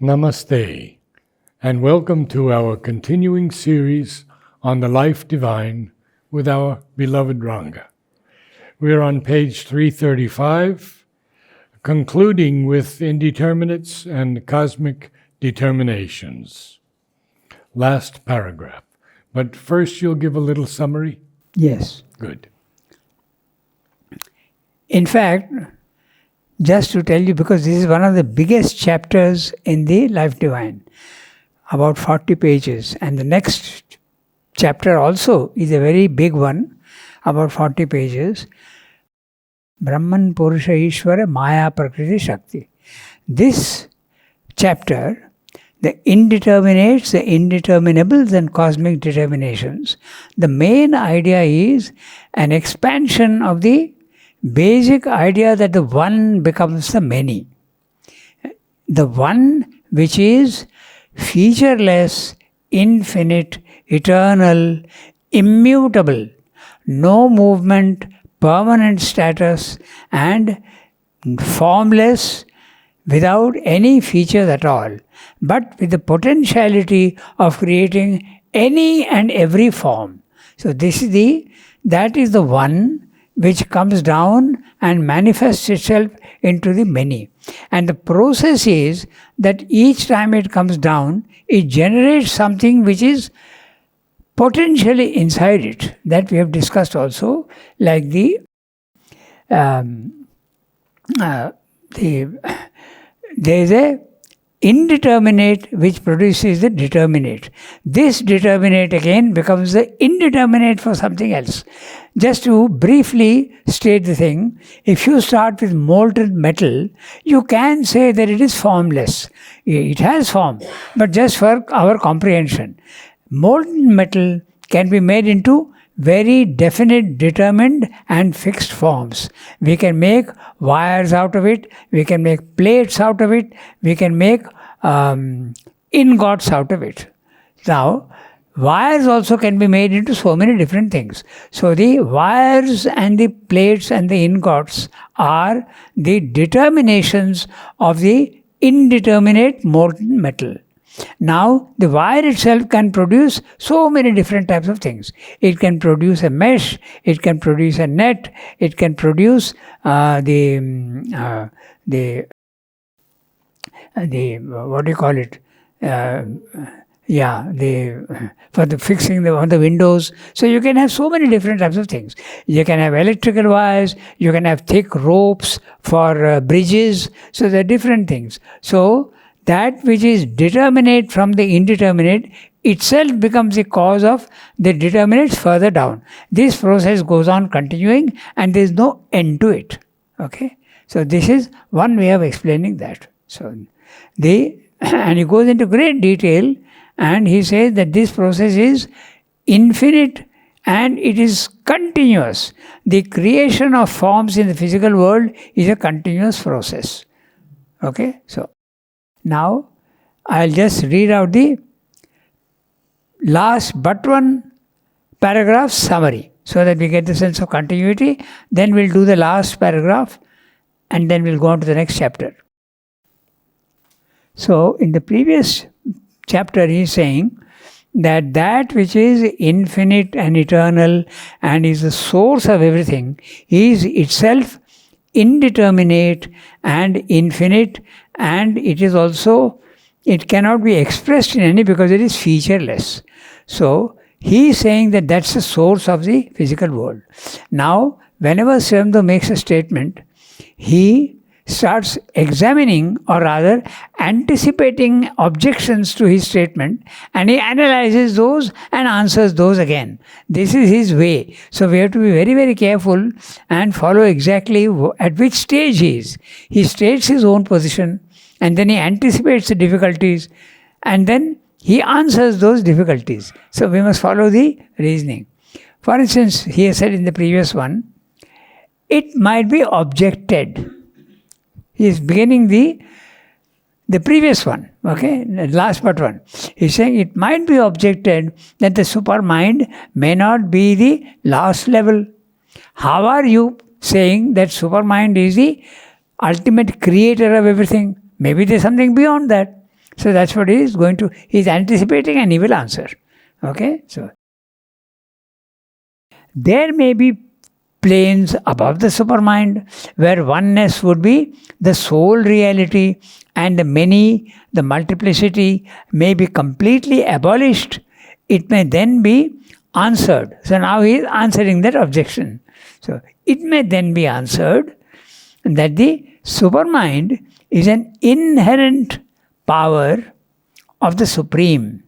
Namaste, and welcome to our continuing series on the life divine with our beloved Ranga. We're on page 335, concluding with indeterminates and cosmic determinations. Last paragraph. But first you'll give a little summary? Yes. Good. In fact, just to tell you, because this is one of the biggest chapters in the Life Divine, about 40 pages. And the next chapter also is a very big one, about 40 pages. Brahman Purusha Ishvara Maya Prakriti Shakti. This chapter, the indeterminates, the indeterminables and cosmic determinations, the main idea is an expansion of the basic idea that the one becomes the many. The one which is featureless, infinite, eternal, immutable, no movement, permanent status, and formless, without any features at all, but with the potentiality of creating any and every form. So that is the one which comes down and manifests itself into the many. And the process is that each time it comes down, it generates something which is potentially inside it. That we have discussed also, like there is a indeterminate which produces the determinate. This determinate again becomes the indeterminate for something else. Just to briefly state the thing, if you start with molten metal, you can say that it is formless. It has form, but just for our comprehension. Molten metal can be made into very definite, determined and fixed forms. We can make wires out of it, we can make plates out of it, we can make ingots out of it. Now, wires also can be made into so many different things. So the wires and the plates and the ingots are the determinations of the indeterminate molten metal. Now, the wire itself can produce so many different types of things. It can produce a mesh, it can produce a net, it can produce what do you call it? For the fixing on the windows. So you can have so many different types of things. You can have electrical wires, you can have thick ropes for bridges. So there are different things. So that which is determinate from the indeterminate itself becomes the cause of the determinates further down. This process goes on continuing and there is no end to it. Okay? So this is one way of explaining that. So and he goes into great detail and he says that this process is infinite and it is continuous. The creation of forms in the physical world is a continuous process. Okay? So now, I'll just read out the last but one paragraph summary so that we get the sense of continuity. Then we'll do the last paragraph and then we'll go on to the next chapter. So, in the previous chapter, he is saying that which is infinite and eternal and is the source of everything is itself indeterminate and infinite, and it is also, it cannot be expressed in any because it is featureless. So, he is saying that that's the source of the physical world. Now, whenever Swayambhu makes a statement, he starts examining or rather anticipating objections to his statement and he analyzes those and answers those again. This is his way. So we have to be very, very careful and follow exactly at which stage he is. He states his own position and then he anticipates the difficulties and then he answers those difficulties. So we must follow the reasoning. For instance, he has said in the previous one, it might be objected. He is beginning the previous one, okay, the last but one. He is saying it might be objected that the supermind may not be the last level. How are you saying that supermind is the ultimate creator of everything? Maybe there is something beyond that. So that's what he is going to, he is anticipating and he will answer. Okay? So there may be planes above the supermind where oneness would be the sole reality and the many, the multiplicity may be completely abolished. It may then be answered. So now he is answering that objection. So it may then be answered that the supermind is an inherent power of the Supreme,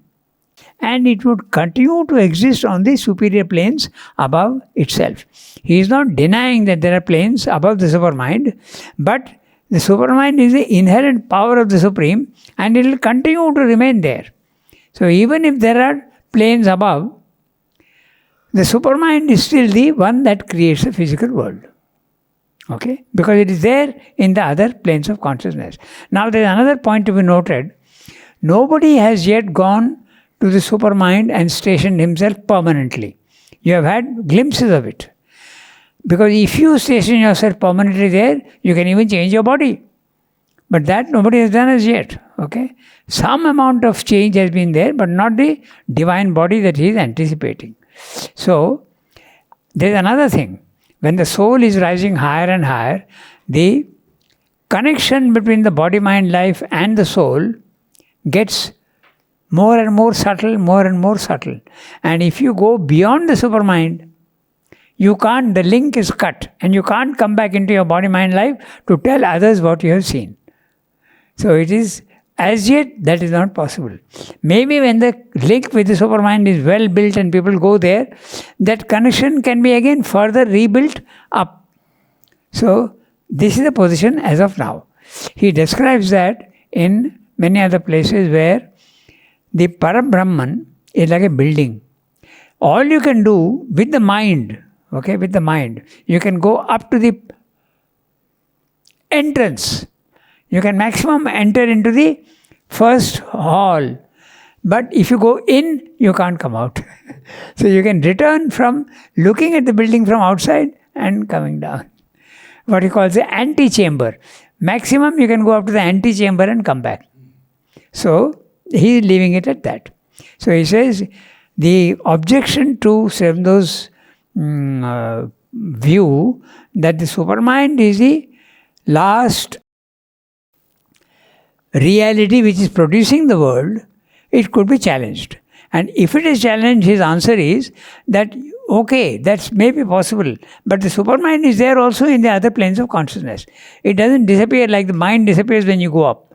and it would continue to exist on the superior planes above itself. He is not denying that there are planes above the supermind, but the supermind is the inherent power of the Supreme, and it will continue to remain there. So even if there are planes above, the supermind is still the one that creates the physical world. Okay? Because it is there in the other planes of consciousness. Now there is another point to be noted. Nobody has yet gone to the supermind and stationed himself permanently. You have had glimpses of it. Because if you station yourself permanently there, you can even change your body. But that nobody has done as yet. Okay? Some amount of change has been there, but not the divine body that he is anticipating. So, there is another thing. When the soul is rising higher and higher, the connection between the body, mind, life and the soul gets more and more subtle, more and more subtle. And if you go beyond the supermind, you can't, the link is cut and you can't come back into your body, mind, life to tell others what you have seen. So it is, as yet, that is not possible. Maybe when the link with the supermind is well built and people go there, that connection can be again further rebuilt up. So this is the position as of now. He describes that in many other places where the Parabrahman is like a building. All you can do with the mind, okay, with the mind, you can go up to the entrance. You can maximum enter into the first hall. But if you go in, you can't come out. So you can return from looking at the building from outside and coming down. What he calls the antechamber. Maximum you can go up to the antechamber and come back. So he is leaving it at that. So he says the objection to Sri Aurobindo's view that the supermind is the last reality which is producing the world, it could be challenged. And if it is challenged, his answer is that, okay, that's maybe possible, but the supermind is there also in the other planes of consciousness. It doesn't disappear like the mind disappears when you go up.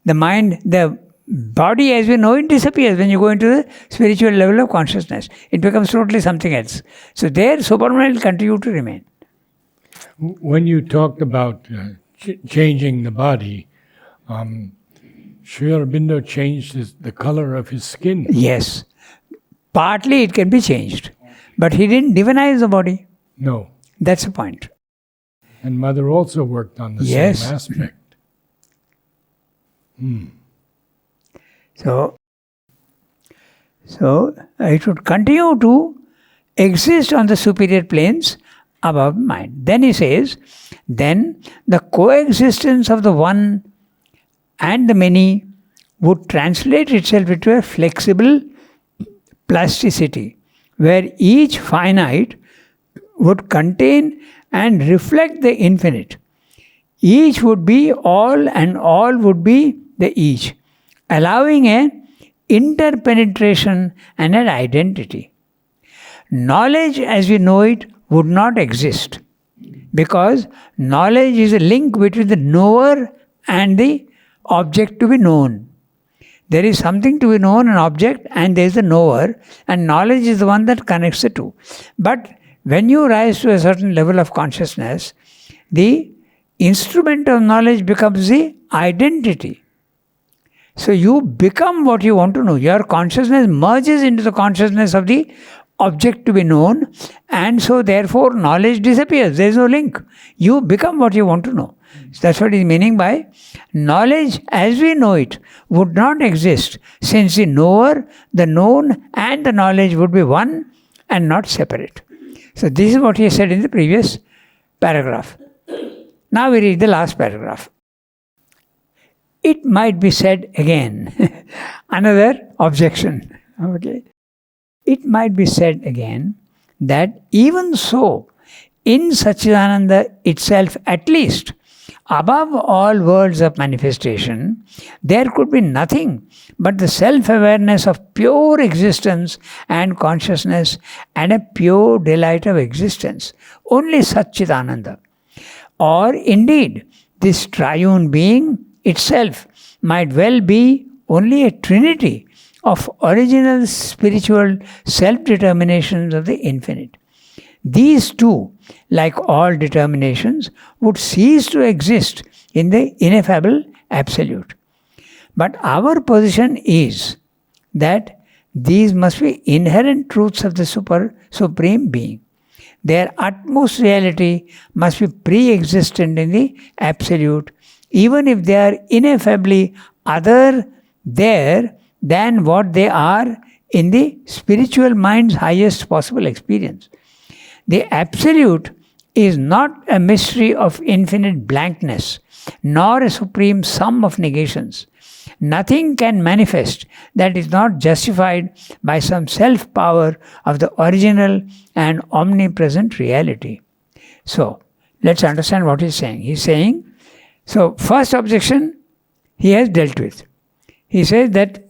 The mind, the body as we know it disappears when you go into the spiritual level of consciousness. It becomes totally something else. So there, supermind will continue to remain. When you talked about changing the body, Sri Aurobindo changed the color of his skin. Yes. Partly it can be changed. But he didn't divinize the body. No. That's the point. And Mother also worked on the same aspect. So it would continue to exist on the superior planes above mind. Then he says, then the coexistence of the one and the many would translate itself into a flexible plasticity, where each finite would contain and reflect the infinite. Each would be all and all would be the each, allowing an interpenetration and an identity. Knowledge as we know it would not exist, because knowledge is a link between the knower and the object to be known. There is something to be known, an object, and there is the knower, and knowledge is the one that connects the two. But when you rise to a certain level of consciousness, the instrument of knowledge becomes the identity. So you become what you want to know. Your consciousness merges into the consciousness of the object to be known, and so therefore knowledge disappears. There is no link. You become what you want to know. So that's what is meaning by knowledge as we know it would not exist, since the knower, the known and the knowledge would be one and not separate. So this is what he said in the previous paragraph. Now we read the last paragraph. It might be said again, another objection, okay? It might be said again that even so, in Satchidananda itself at least, above all worlds of manifestation, there could be nothing but the self-awareness of pure existence and consciousness and a pure delight of existence. Only Satchidananda. Or indeed, this triune being itself might well be only a trinity of original spiritual self-determinations of the infinite. These two, like all determinations, would cease to exist in the ineffable absolute. But our position is that these must be inherent truths of the supreme being. Their utmost reality must be pre-existent in the absolute, even if they are ineffably other there than what they are in the spiritual mind's highest possible experience. The absolute is not a mystery of infinite blankness, nor a supreme sum of negations. Nothing can manifest that is not justified by some self-power of the original and omnipresent reality. So, let's understand what he's saying. He's saying, so first objection he has dealt with. He says that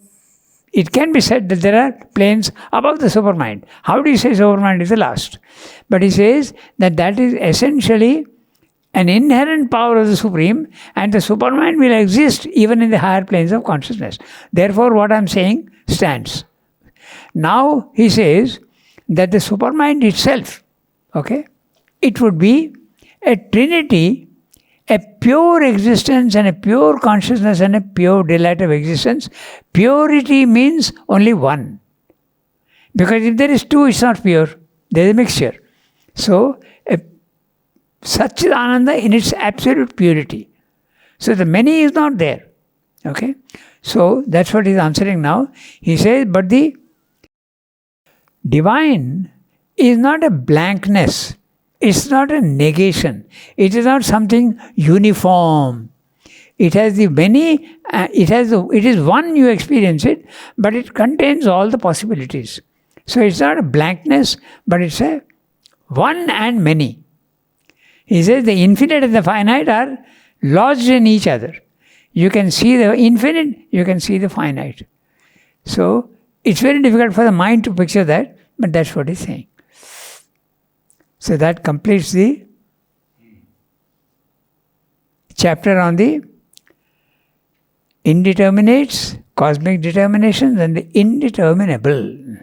it can be said that there are planes above the supermind. How do you say supermind is the last? But he says that that is essentially an inherent power of the Supreme, and the supermind will exist even in the higher planes of consciousness. Therefore, what I am saying stands. Now, he says that the supermind itself, okay, it would be a trinity, a pure existence and a pure consciousness and a pure delight of existence. Purity means only one. Because if there is two, it's not pure. There is a mixture. So, Satchidananda in its absolute purity. So, the many is not there. Okay? So, that's what he's answering now. He says, but the divine is not a blankness. It's not a negation. It is not something uniform. It has the many, it is one you experience it, but it contains all the possibilities. So it's not a blankness, but it's a one and many. He says the infinite and the finite are lodged in each other. You can see the infinite, you can see the finite. So it's very difficult for the mind to picture that, but that's what he's saying. So that completes the chapter on the indeterminates, cosmic determinations, and the indeterminable.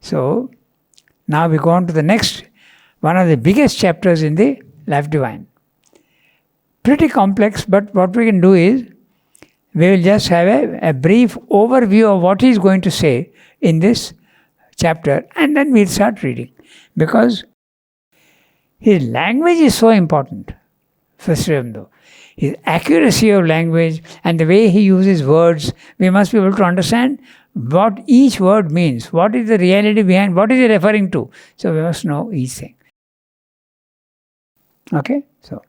So now we go on to the next, one of the biggest chapters in the Life Divine. Pretty complex, but what we can do is, we will just have a brief overview of what he is going to say in this chapter, and then we'll start reading. Because his language is so important for Sri Aurobindo. His accuracy of language and the way he uses words, we must be able to understand what each word means, what is the reality behind, what is he referring to. So we must know each thing. Okay, so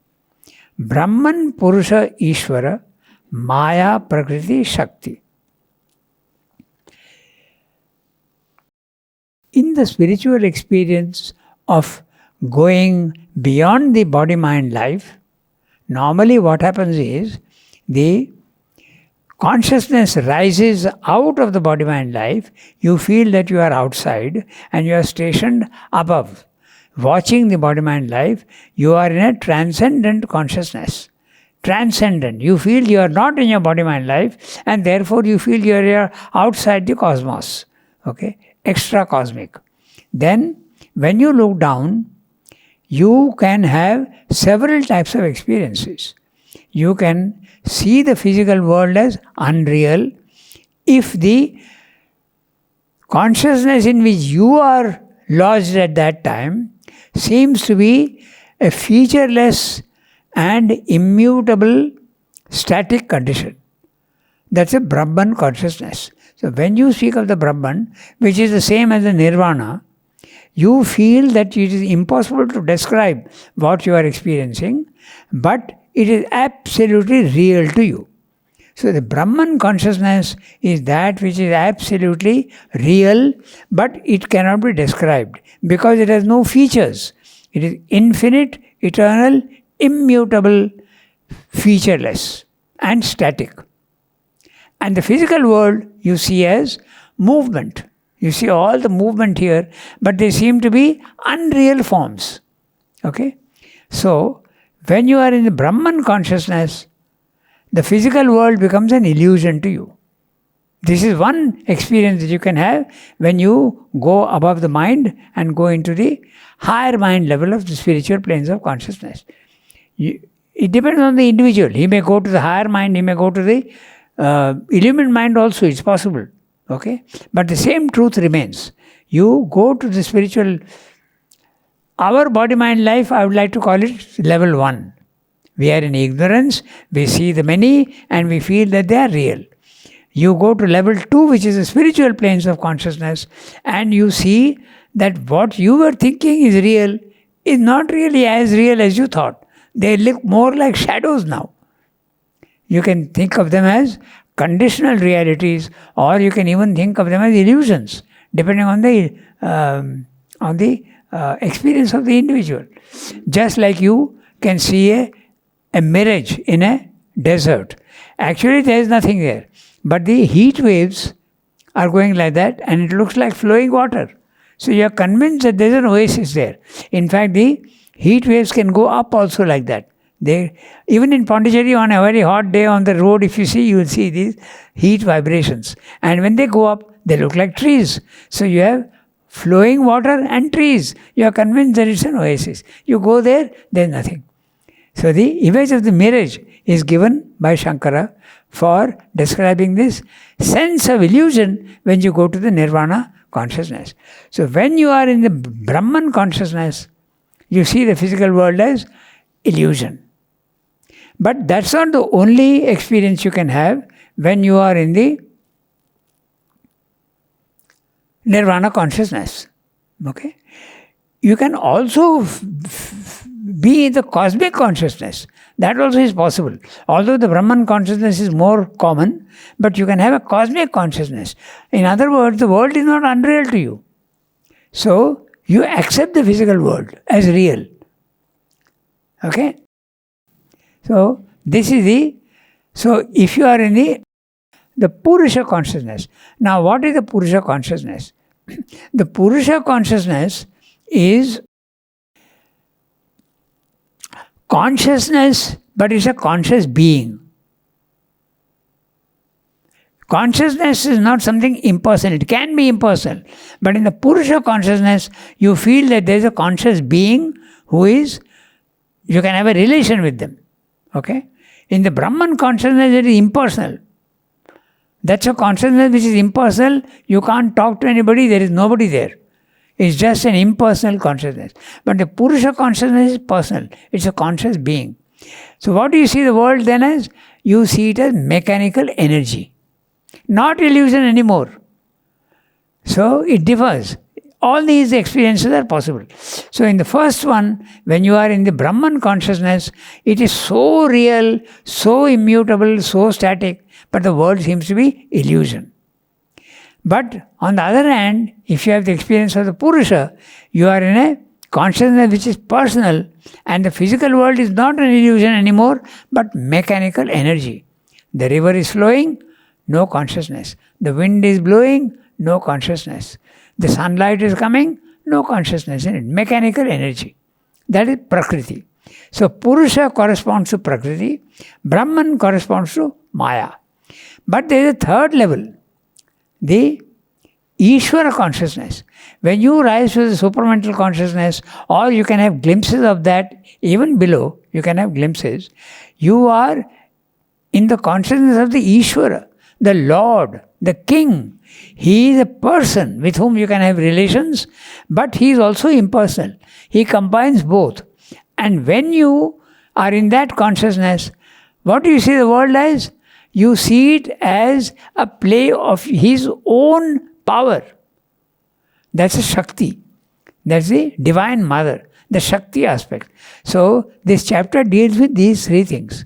Brahman Purusha Ishvara Maya Prakriti Shakti. In the spiritual experience of going beyond the body-mind life, normally what happens is the consciousness rises out of the body-mind life. You feel that you are outside and you are stationed above. Watching the body-mind life, you are in a transcendent consciousness. Transcendent. You feel you are not in your body-mind life, and therefore you feel you are outside the cosmos. Okay? Extra cosmic. Then, when you look down, you can have several types of experiences. You can see the physical world as unreal if the consciousness in which you are lodged at that time seems to be a featureless and immutable static condition. That's a Brahman consciousness. So when you speak of the Brahman, which is the same as the Nirvana, you feel that it is impossible to describe what you are experiencing, but it is absolutely real to you. So the Brahman consciousness is that which is absolutely real, but it cannot be described because it has no features. It is infinite, eternal, immutable, featureless, and static. And the physical world you see as movement. You see all the movement here, but they seem to be unreal forms. Okay? So, when you are in the Brahman consciousness, the physical world becomes an illusion to you. This is one experience that you can have when you go above the mind and go into the higher mind level of the spiritual planes of consciousness. It depends on the individual. He may go to the higher mind, he may go to the illumined mind also, it's possible. Okay? But the same truth remains. You go to the spiritual. Our body-mind life, I would like to call it level 1. We are in ignorance, we see the many, and we feel that they are real. You go to level 2, which is the spiritual planes of consciousness, and you see that what you were thinking is real is not really as real as you thought. They look more like shadows now. You can think of them as conditional realities, or you can even think of them as illusions, depending on the experience of the individual. Just like you can see a mirage in a desert. Actually, there is nothing there. But the heat waves are going like that, and it looks like flowing water. So you are convinced that there is an oasis there. In fact, the heat waves can go up also like that. Even in Pondicherry, on a very hot day on the road, if you see, you will see these heat vibrations. And when they go up, they look like trees. So you have flowing water and trees. You are convinced that it's an oasis. You go there, there is nothing. So the image of the mirage is given by Shankara for describing this sense of illusion when you go to the nirvana consciousness. So when you are in the Brahman consciousness, you see the physical world as illusion. But that's not the only experience you can have when you are in the nirvana consciousness. Okay? You can also be in the cosmic consciousness. That also is possible. Although the Brahman consciousness is more common, but you can have a cosmic consciousness. In other words, the world is not unreal to you. So, you accept the physical world as real. Okay? So, this is so if you are in the Purusha consciousness. Now, what is the Purusha consciousness? The Purusha consciousness is consciousness, but it's a conscious being. Consciousness is not something impersonal. It can be impersonal. But in the Purusha consciousness, you feel that there is a conscious being who is, you can have a relation with them. Okay? In the Brahman consciousness, it is impersonal. That's a consciousness which is impersonal. You can't talk to anybody. There is nobody there. It's just an impersonal consciousness. But the Purusha consciousness is personal. It's a conscious being. So what do you see the world then as? You see it as mechanical energy. Not illusion anymore. So it differs. All these experiences are possible. So in the first one, when you are in the Brahman consciousness, it is so real, so immutable, so static, but the world seems to be illusion. But on the other hand, if you have the experience of the Purusha, you are in a consciousness which is personal, and the physical world is not an illusion anymore, but mechanical energy. The river is flowing, no consciousness. The wind is blowing, no consciousness. The sunlight is coming, no consciousness in it. Mechanical energy. That is Prakriti. So Purusha corresponds to Prakriti, Brahman corresponds to Maya. But there is a third level, the Ishvara consciousness. When you rise to the supramental consciousness, or you can have glimpses of that, even below, you can have glimpses, you are in the consciousness of the Ishvara, the Lord, the King. He is a person with whom you can have relations, but he is also impersonal. He combines both. And when you are in that consciousness, what do you see the world as? You see it as a play of his own power. That's a Shakti. That's the Divine Mother, the Shakti aspect. So, this chapter deals with these three things.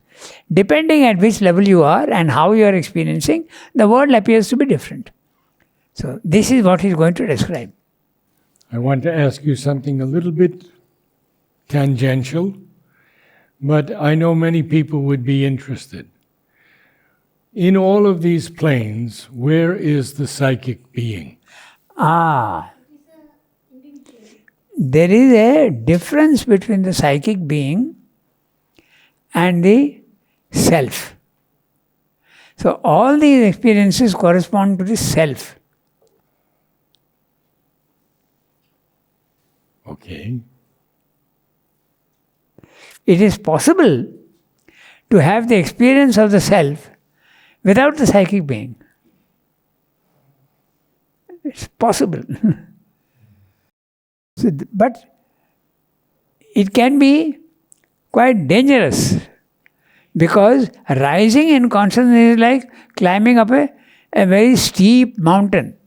Depending at which level you are and how you are experiencing, the world appears to be different. So this is what he's going to describe. I want to ask you something a little bit tangential, but I know many people would be interested. In all of these planes, where is the psychic being? There is a difference between the psychic being and the self. So all these experiences correspond to the self. Okay. It is possible to have the experience of the self without the psychic being. It's possible. But it can be quite dangerous, because rising in consciousness is like climbing up a very steep mountain.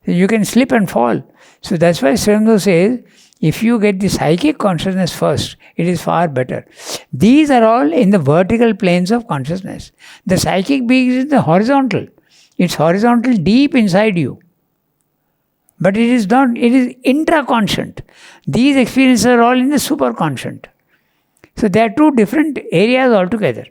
You can slip and fall. So that's why Sri Aurobindo says, if you get the psychic consciousness first, it is far better. These are all in the vertical planes of consciousness. The psychic being is the horizontal. It's horizontal deep inside you. But it is not, it is intraconscient. These experiences are all in the superconscient. So they are two different areas altogether.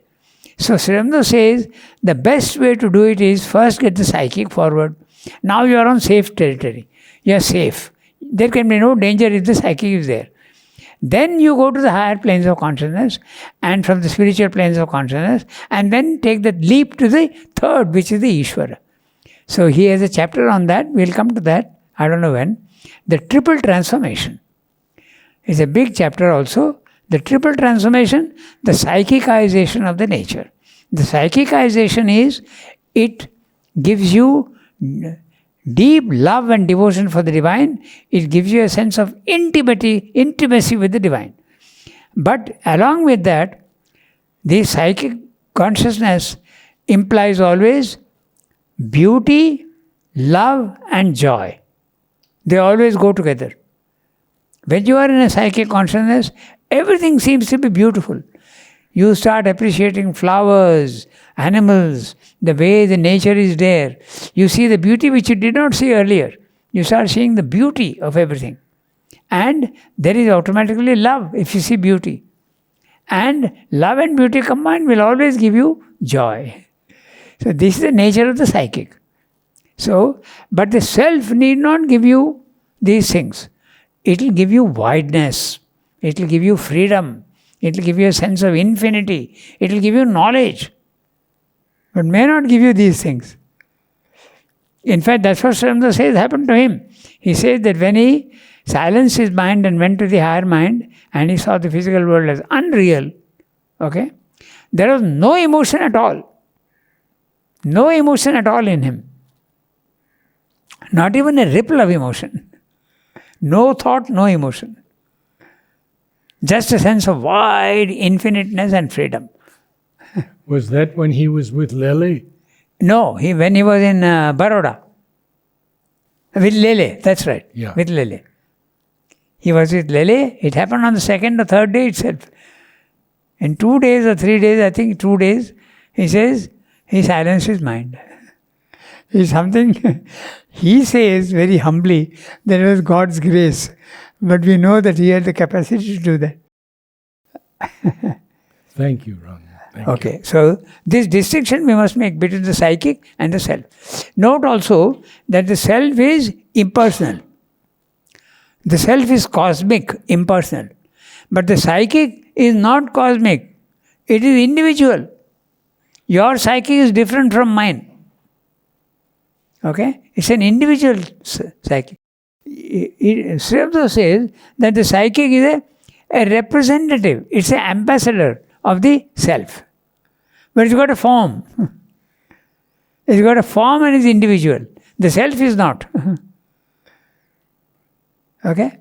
So Sri Aurobindo says, the best way to do it is first get the psychic forward. Now you are on safe territory. You are safe. There can be no danger if the psychic is there. Then you go to the higher planes of consciousness, and from the spiritual planes of consciousness, and then take the leap to the third, which is the Ishvara. So he has a chapter on that. We'll come to that. I don't know when. The triple transformation is a big chapter also. The triple transformation, the psychicization of the nature. The psychicization is, it gives you deep love and devotion for the divine. It gives you a sense of intimacy with the divine. But along with that, the psychic consciousness implies always beauty, love and joy. They always go together. When you are in a psychic consciousness, everything seems to be beautiful. You start appreciating flowers, animals, the way the nature is there. You see the beauty which you did not see earlier. You start seeing the beauty of everything. And there is automatically love if you see beauty. And love and beauty combined will always give you joy. So this is the nature of the psychic. So, but the self need not give you these things. It will give you wideness. It will give you freedom. It will give you a sense of infinity. It will give you knowledge. But may not give you these things. In fact, that's what Sri Aurobindo says happened to him. He says that when he silenced his mind and went to the higher mind, and he saw the physical world as unreal, okay, there was no emotion at all. No emotion at all in him. Not even a ripple of emotion. No thought, no emotion. Just a sense of wide infiniteness and freedom. Was that when he was with Lele? No, when he was in Baroda. With Lele, that's right. Yeah. With Lele. He was with Lele. It happened on the second or third day itself. In 2 days or 3 days, I think 2 days, he says, he silenced his mind. It's something, he says very humbly, that it was God's grace. But we know that he had the capacity to do that. Thank you, Ron. Okay, so this distinction we must make between the psychic and the self. Note also that the self is impersonal. The self is cosmic, impersonal. But the psychic is not cosmic. It is individual. Your psychic is different from mine. Okay? It's an individual psychic. Sri Aurobindo says that the psychic is a representative. It's an ambassador of the self. But it's got a form. It's got a form and is individual. The self is not. Okay?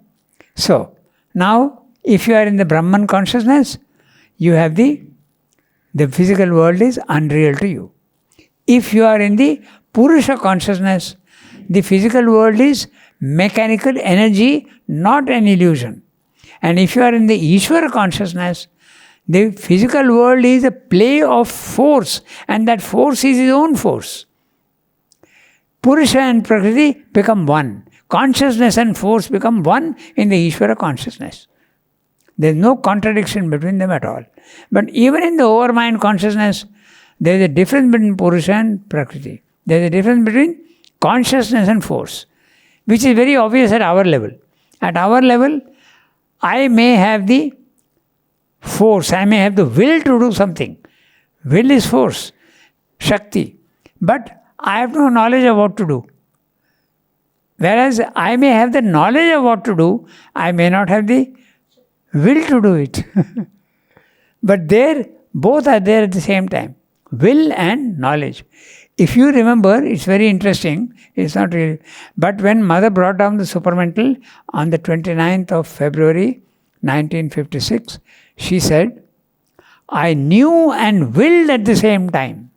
So, now, if you are in the Brahman consciousness, you have the physical world is unreal to you. If you are in the Purusha consciousness, the physical world is mechanical energy, not an illusion. And if you are in the Ishvara consciousness, The physical world is a play of force, and that force is his own force. Purusha and Prakriti become one. Consciousness and force become one in the Ishvara consciousness. There is no contradiction between them at all. But even in the overmind consciousness, there is a difference between Purusha and Prakriti. There is a difference between consciousness and force, which is very obvious at our level. At our level, I may have the force, I may have the will to do something. Will is force, Shakti. But I have no knowledge of what to do. Whereas I may have the knowledge of what to do, I may not have the will to do it. But there, both are there at the same time. Will and knowledge. If you remember, it's very interesting. It's not really. But when Mother brought down the supramental on the 29th of February 1956, she said, I knew and willed at the same time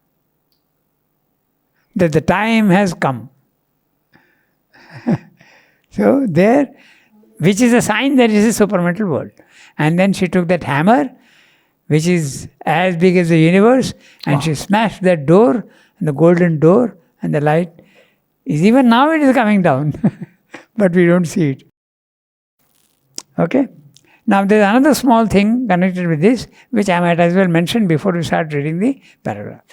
that the time has come. So there, which is a sign that it is a supramental world. And then she took that hammer, which is as big as the universe, and she smashed that door, and the golden door, and the light is even now it is coming down. But we don't see it. Okay? Now there is another small thing connected with this, which I might as well mention before we start reading the paragraph.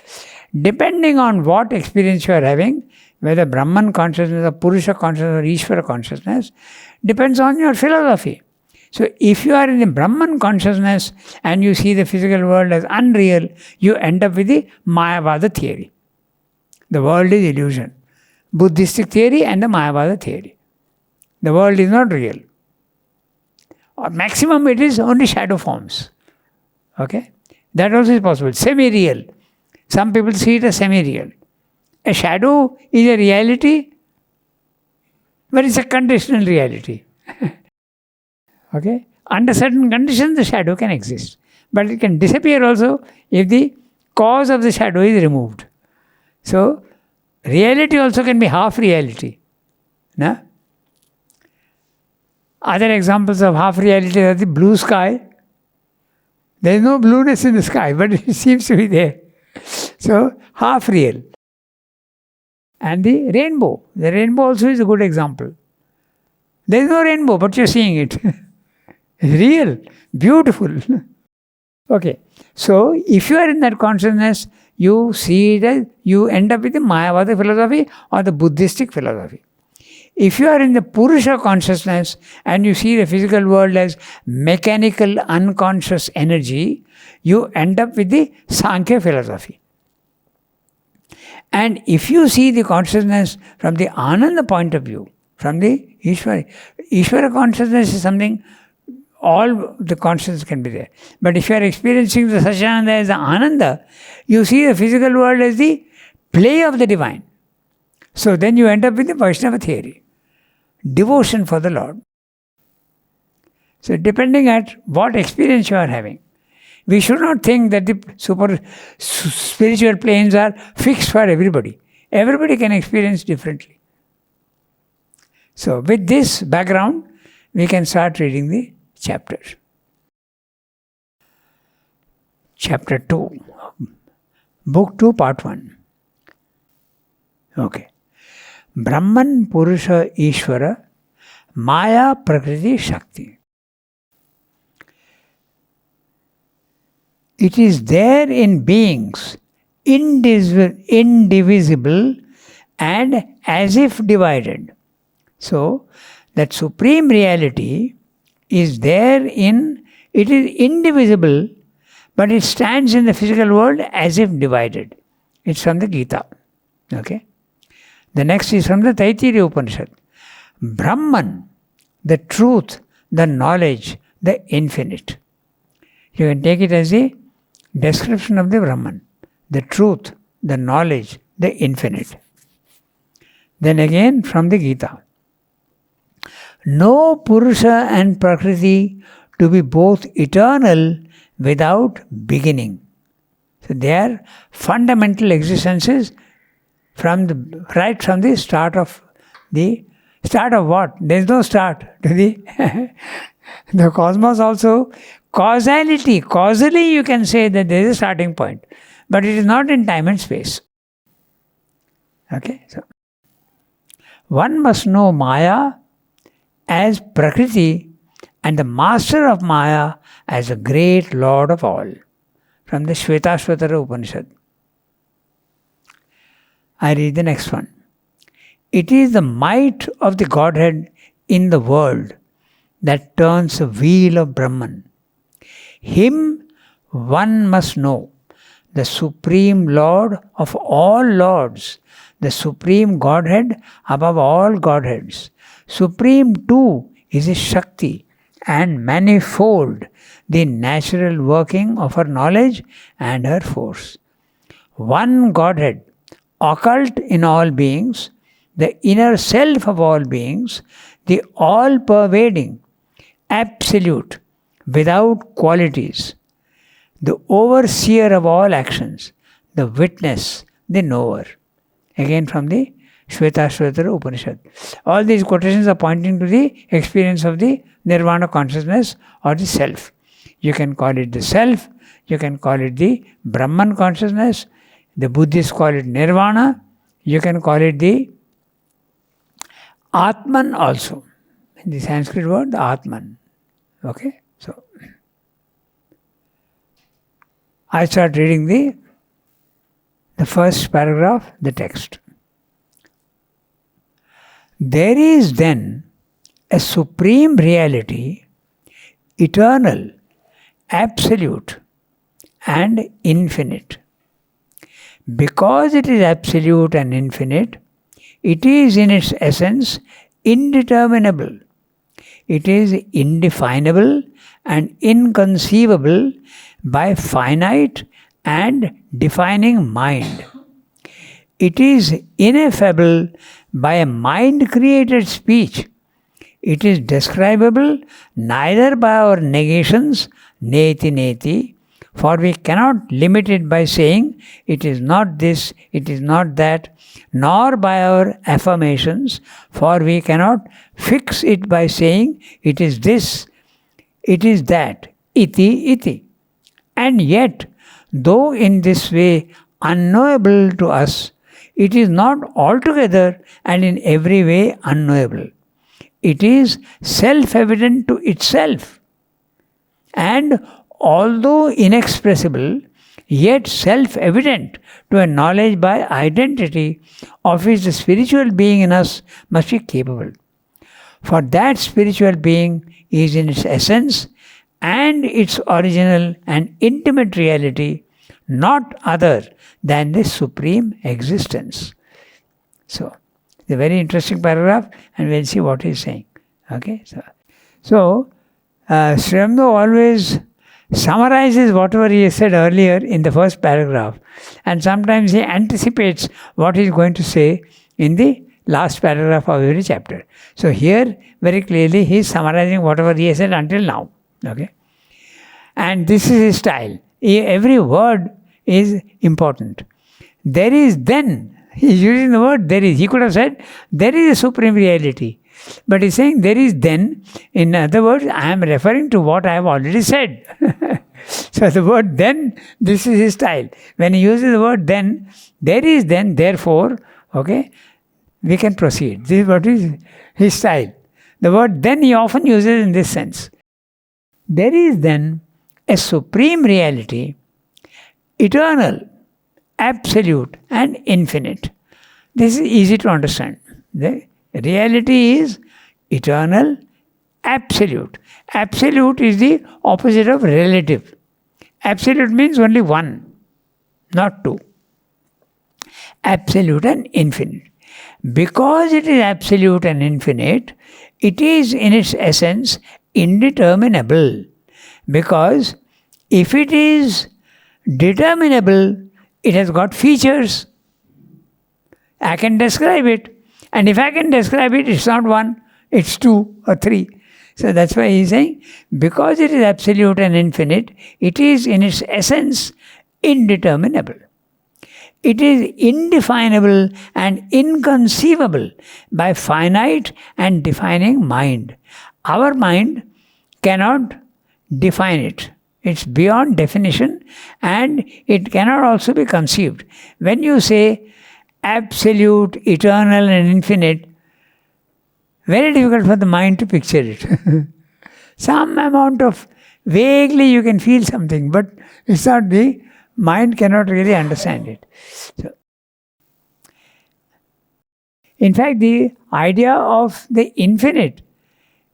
Depending on what experience you are having, whether Brahman consciousness or Purusha consciousness or Ishvara consciousness, depends on your philosophy. So if you are in the Brahman consciousness and you see the physical world as unreal, you end up with the Mayavada theory. The world is illusion. Buddhistic theory and the Mayavada theory. The world is not real. Or maximum it is only shadow forms. Okay? That also is possible. Semi-real. Some people see it as semi-real. A shadow is a reality, but it's a conditional reality. Okay? Under certain conditions, the shadow can exist. But it can disappear also if the cause of the shadow is removed. So, reality also can be half reality. No? Other examples of half reality are the blue sky. There is no blueness in the sky, but it seems to be there. So, half real. And the rainbow. The rainbow also is a good example. There is no rainbow, but you are seeing it. It's real, beautiful. Okay. So, if you are in that consciousness, you see it as, you end up with the Mayavada philosophy or the Buddhistic philosophy. If you are in the Purusha consciousness and you see the physical world as mechanical, unconscious energy, you end up with the Sankhya philosophy. And if you see the consciousness from the Ananda point of view, from the Ishvara consciousness is something, all the consciousness can be there. But if you are experiencing the Satchidananda as the Ananda, you see the physical world as the play of the divine. So then you end up with the Vaishnava theory. Devotion for the Lord. So depending at what experience you are having, we should not think that the spiritual planes are fixed for everybody. Everybody can experience differently. So with this background, we can start reading the chapters. Chapter 2. Book 2, Part 1. Okay. Brahman, Purusha, Ishvara, Maya, Prakriti, Shakti. It is there in beings, indivisible and as if divided. So, that supreme reality is there in, it is indivisible, but it stands in the physical world as if divided. It's from the Gita. Okay? The next is from the Taittiriya Upanishad. Brahman, the truth, the knowledge, the infinite. You can take it as a description of the Brahman, the truth, the knowledge, the infinite. Then again from the Gita. Know Purusha and Prakriti to be both eternal without beginning. So they are fundamental existences right from the start of what? There is no start to the The cosmos also, causality, causally you can say that there is a starting point, but it is not in time and space. Okay, so one must know Maya as Prakriti and the master of Maya as the great Lord of all. From the Shvetashvatara Upanishad. I read the next one. It is the might of the Godhead in the world that turns the wheel of Brahman. Him one must know, the Supreme Lord of all Lords, the Supreme Godhead above all Godheads. Supreme too is His Shakti and manifold the natural working of her knowledge and her force. One Godhead, occult in all beings, the inner self of all beings, the all-pervading, absolute, without qualities, the overseer of all actions, the witness, the knower. Again from the Shvetashvatara Upanishad. All these quotations are pointing to the experience of the Nirvana consciousness or the self. You can call it the self, you can call it the Brahman consciousness, the Buddhists call it Nirvana, you can call it the Atman also. In the Sanskrit word, the Atman. Okay, so I start reading the first paragraph, the text. There is then a supreme reality, eternal, absolute, and infinite. Because it is absolute and infinite, it is in its essence indeterminable. It is indefinable and inconceivable by finite and defining mind. It is ineffable by a mind-created speech. It is describable neither by our negations, neti neti, for we cannot limit it by saying it is not this, it is not that, nor by our affirmations, for we cannot fix it by saying it is this, it is that, iti iti. And yet, though in this way unknowable to us, it is not altogether and in every way unknowable. It is self-evident to itself. And although inexpressible, yet self-evident to a knowledge by identity of which the spiritual being in us must be capable. For that spiritual being is in its essence and its original and intimate reality not other than the supreme existence. So, it's a very interesting paragraph and we'll see what he's saying. Okay, so Sri Aurobindo always summarizes whatever he said earlier in the first paragraph, and sometimes he anticipates what he's going to say in the last paragraph of every chapter. So here, very clearly, he is summarizing whatever he has said until now. Okay, and this is his style. Every word is important. There is then, he's using the word there is. He could have said, there is a supreme reality. But he's saying there is then. In other words, I am referring to what I have already said. So the word then, this is his style. When he uses the word then, there is then, therefore, okay, we can proceed. This is what is his style. The word then he often uses in this sense. There is then a supreme reality, eternal, absolute, and infinite. This is easy to understand. The reality is eternal, absolute. Absolute is the opposite of relative. Absolute means only one, not two. Absolute and infinite. Because it is absolute and infinite, it is in its essence indeterminable. Because if it is determinable, it has got features. I can describe it. And if I can describe it, it's not one, it's two or three. So that's why he's saying, because it is absolute and infinite, it is in its essence indeterminable. It is indefinable and inconceivable by finite and defining mind. Our mind cannot define it. It's beyond definition, and it cannot also be conceived. When you say absolute, eternal and infinite, very difficult for the mind to picture it. Some amount of, vaguely you can feel something, but it's not, the mind cannot really understand it. So, in fact, the idea of the infinite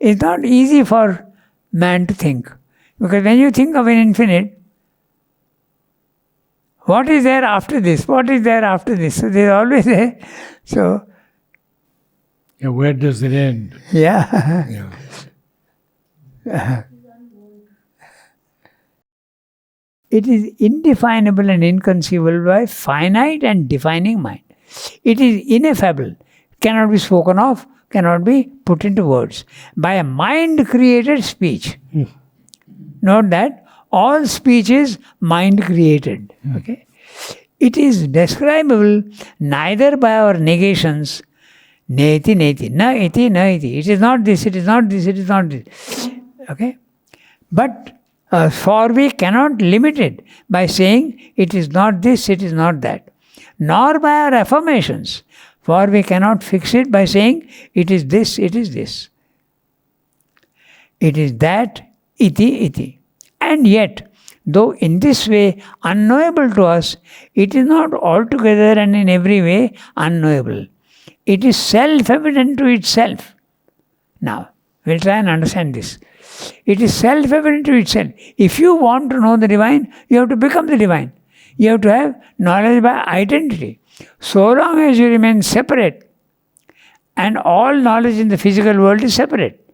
is not easy for man to think. Because when you think of an infinite, what is there after this? What is there after this? So there's always a... So... Yeah, where does it end? Yeah. Yeah. It is indefinable and inconceivable by finite and defining mind. It is ineffable, cannot be spoken of, cannot be put into words. By a mind-created speech. Note that all speech is mind-created. Okay? It is describable neither by our negations, neti, neti, na iti, na iti. It is not this, it is not this, it is not this. Okay? But for we cannot limit it by saying it is not this, it is not that. Nor by our affirmations, for we cannot fix it by saying it is this, it is this. It is that, iti, iti. And yet, though in this way unknowable to us, it is not altogether and in every way unknowable. It is self-evident to itself. Now, we'll try and understand this. It is self-evident to itself. If you want to know the divine, you have to become the divine. You have to have knowledge by identity. So long as you remain separate, and all knowledge in the physical world is separate.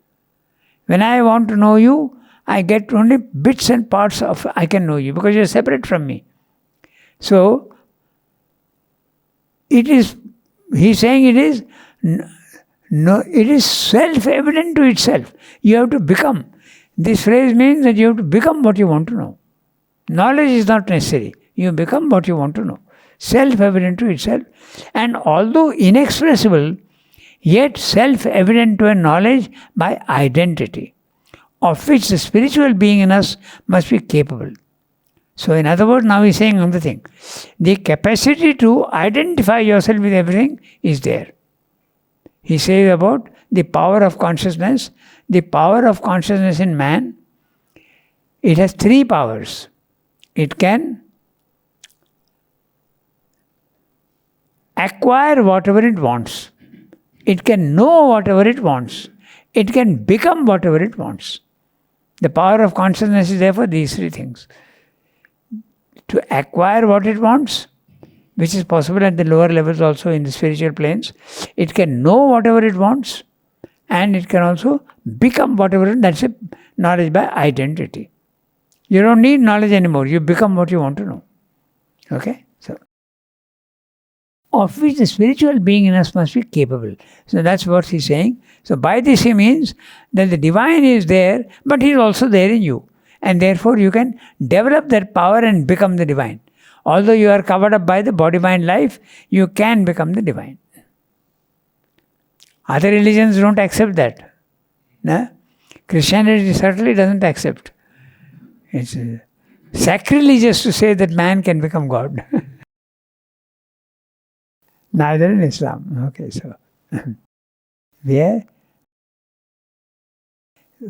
When I want to know you, I get only bits and parts of I can know you because you are separate from me. So, it is, he is saying it is, no, it is self-evident to itself. You have to become. This phrase means that you have to become what you want to know. Knowledge is not necessary. You become what you want to know. Self-evident to itself. And although inexpressible, yet self-evident to a knowledge by identity, of which the spiritual being in us must be capable. So in other words, now he's saying another thing. The capacity to identify yourself with everything is there. He says about the power of consciousness. The power of consciousness in man, it has three powers. It can acquire whatever it wants. It can know whatever it wants. It can become whatever it wants. The power of consciousness is there for these three things. To acquire what it wants, which is possible at the lower levels also in the spiritual planes. It can know whatever it wants, and it can also become whatever, that's a knowledge by identity. You don't need knowledge anymore, you become what you want to know. Okay? So, of which the spiritual being in us must be capable. So that's what he's saying. So by this he means that the divine is there, but he is also there in you. And therefore you can develop that power and become the divine. Although you are covered up by the body-mind life, you can become the divine. Other religions don't accept that. No? Christianity certainly doesn't accept. It's sacrilegious to say that man can become God. Neither in Islam. Okay, so where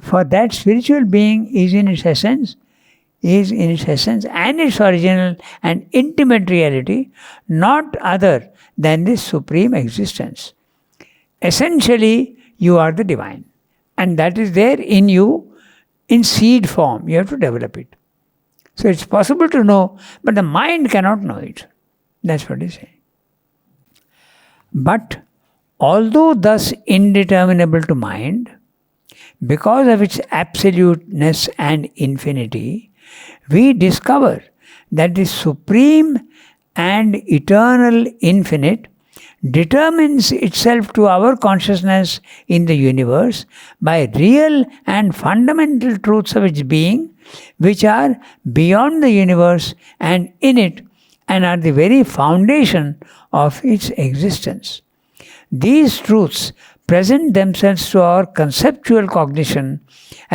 for that spiritual being is in its essence and its original and intimate reality, not other than this supreme existence. Essentially, you are the divine. And that is there in you in seed form. You have to develop it. So it's possible to know, but the mind cannot know it. That's what he's saying. But although thus indeterminable to mind, because of its absoluteness and infinity, we discover that the supreme and eternal infinite determines itself to our consciousness in the universe by real and fundamental truths of its being, which are beyond the universe and in it, and are the very foundation of its existence. These truths present themselves to our conceptual cognition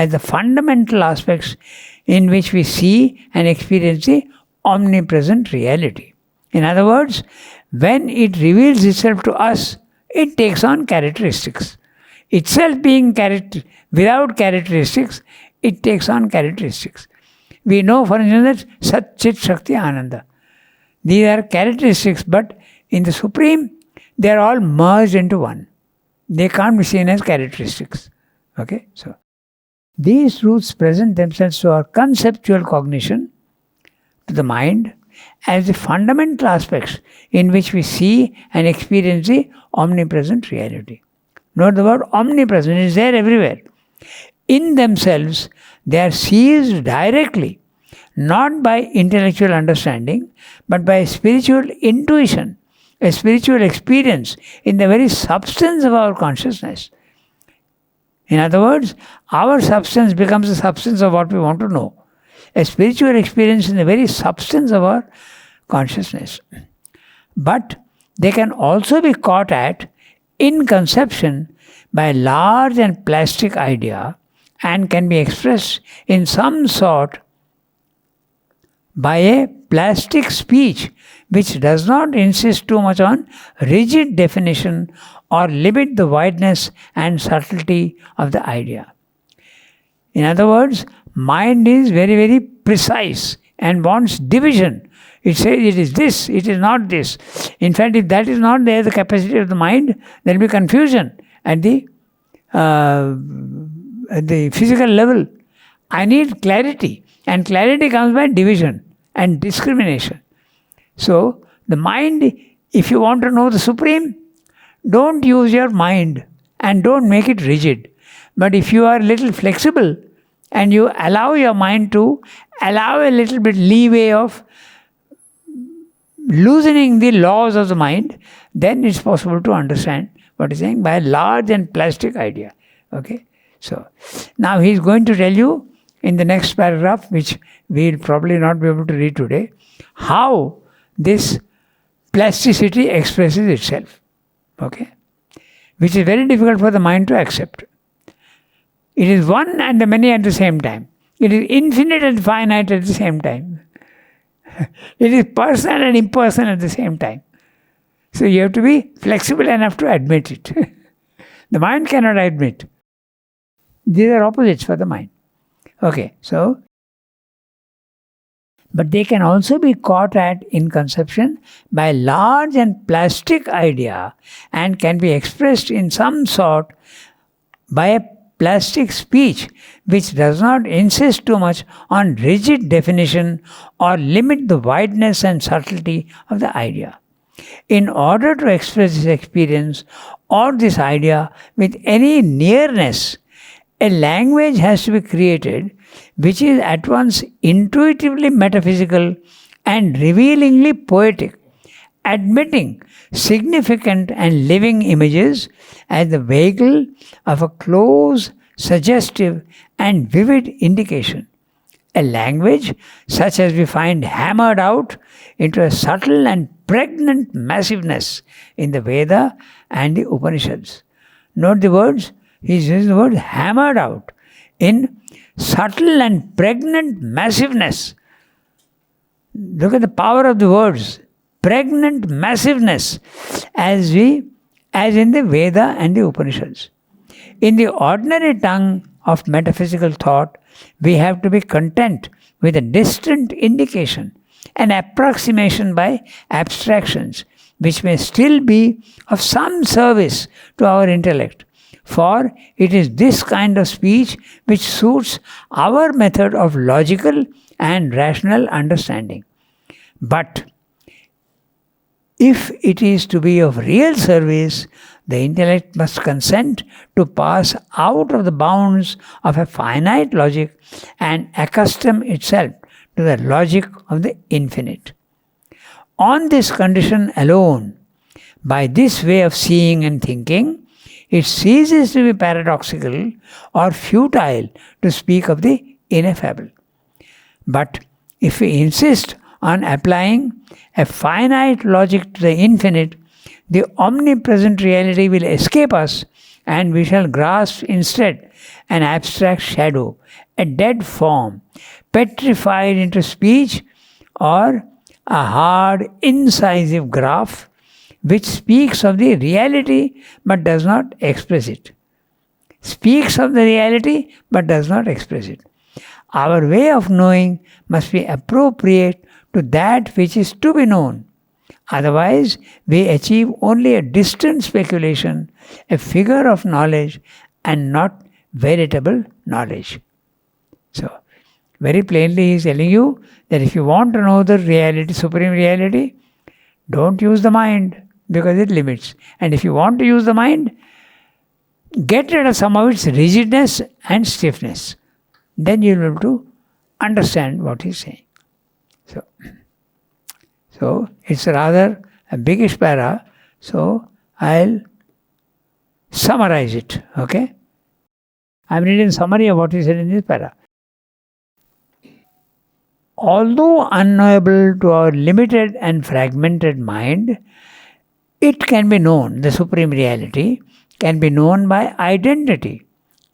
as the fundamental aspects in which we see and experience the omnipresent reality. In other words, when it reveals itself to us, it takes on characteristics. Itself being without characteristics, it takes on characteristics. We know, for instance, that Sat Chit Shakti Ananda. These are characteristics, but in the Supreme, they are all merged into one. They can't be seen as characteristics. Okay? So, these truths present themselves to our conceptual cognition, to the mind, as the fundamental aspects in which we see and experience the omnipresent reality. Note the word omnipresent, it is there everywhere. In themselves, they are seized directly, not by intellectual understanding, but by spiritual intuition, a spiritual experience in the very substance of our consciousness. In other words, our substance becomes the substance of what we want to know. A spiritual experience in the very substance of our consciousness. But they can also be caught at in conception by a large and plastic idea and can be expressed in some sort by a plastic speech which does not insist too much on rigid definition or limit the wideness and subtlety of the idea. In other words, mind is very, very precise and wants division. It says it is this, it is not this. In fact, if that is not there, the capacity of the mind, there will be confusion at the physical level. I need clarity, and clarity comes by division and discrimination. So, the mind, if you want to know the Supreme, don't use your mind and don't make it rigid. But if you are a little flexible and you allow your mind to allow a little bit leeway of loosening the laws of the mind, then it's possible to understand what he's saying by a large and plastic idea. Okay? So, now he's going to tell you in the next paragraph, which we'll probably not be able to read today, how this plasticity expresses itself. Okay? Which is very difficult for the mind to accept. It is one and the many at the same time. It is infinite and finite at the same time. It is personal and impersonal at the same time. So you have to be flexible enough to admit it. The mind cannot admit. These are opposites for the mind. Okay, so, but they can also be caught at in conception by a large and plastic idea and can be expressed in some sort by a plastic speech which does not insist too much on rigid definition or limit the wideness and subtlety of the idea. In order to express this experience or this idea with any nearness, a language has to be created which is at once intuitively metaphysical and revealingly poetic, admitting significant and living images as the vehicle of a close, suggestive and vivid indication. A language such as we find hammered out into a subtle and pregnant massiveness in the Veda and the Upanishads. Note the words, he uses the word hammered out in subtle and pregnant massiveness. Look at the power of the words. Pregnant massiveness as in the Veda and the Upanishads. In the ordinary tongue of metaphysical thought, we have to be content with a distant indication, an approximation by abstractions, which may still be of some service to our intellect. For it is this kind of speech which suits our method of logical and rational understanding. But if it is to be of real service, the intellect must consent to pass out of the bounds of a finite logic and accustom itself to the logic of the infinite. On this condition alone, by this way of seeing and thinking, it ceases to be paradoxical or futile to speak of the ineffable. But if we insist on applying a finite logic to the infinite, the omnipresent reality will escape us and we shall grasp instead an abstract shadow, a dead form, petrified into speech, or a hard, incisive graph which speaks of the reality but does not express it. Speaks of the reality but does not express it. Our way of knowing must be appropriate to that which is to be known. Otherwise, we achieve only a distant speculation, a figure of knowledge, and not veritable knowledge. So, very plainly he is telling you that if you want to know the reality, supreme reality, don't use the mind because it limits. And if you want to use the mind, get rid of some of its rigidness and stiffness. Then you will be able to understand what he is saying. So it's rather a biggish para, so I'll summarize it, okay? I'm reading a summary of what he said in this para. Although unknowable to our limited and fragmented mind, it can be known, the supreme reality can be known by identity.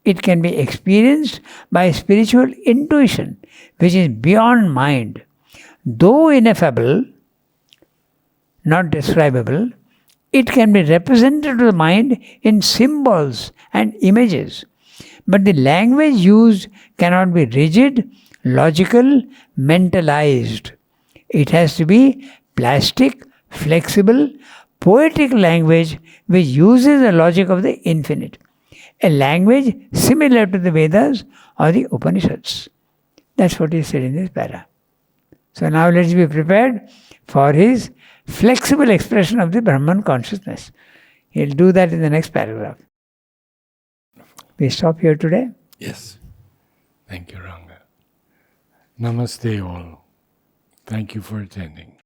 It can be experienced by spiritual intuition, which is beyond mind. Though ineffable, not describable, it can be represented to the mind in symbols and images. But the language used cannot be rigid, logical, mentalized. It has to be plastic, flexible, poetic language which uses the logic of the infinite. A language similar to the Vedas or the Upanishads. That's what he said in this para. So now let's be prepared for his flexible expression of the Brahman consciousness. He'll do that in the next paragraph. We stop here today. Yes. Thank you, Ranga. Namaste all. Thank you for attending.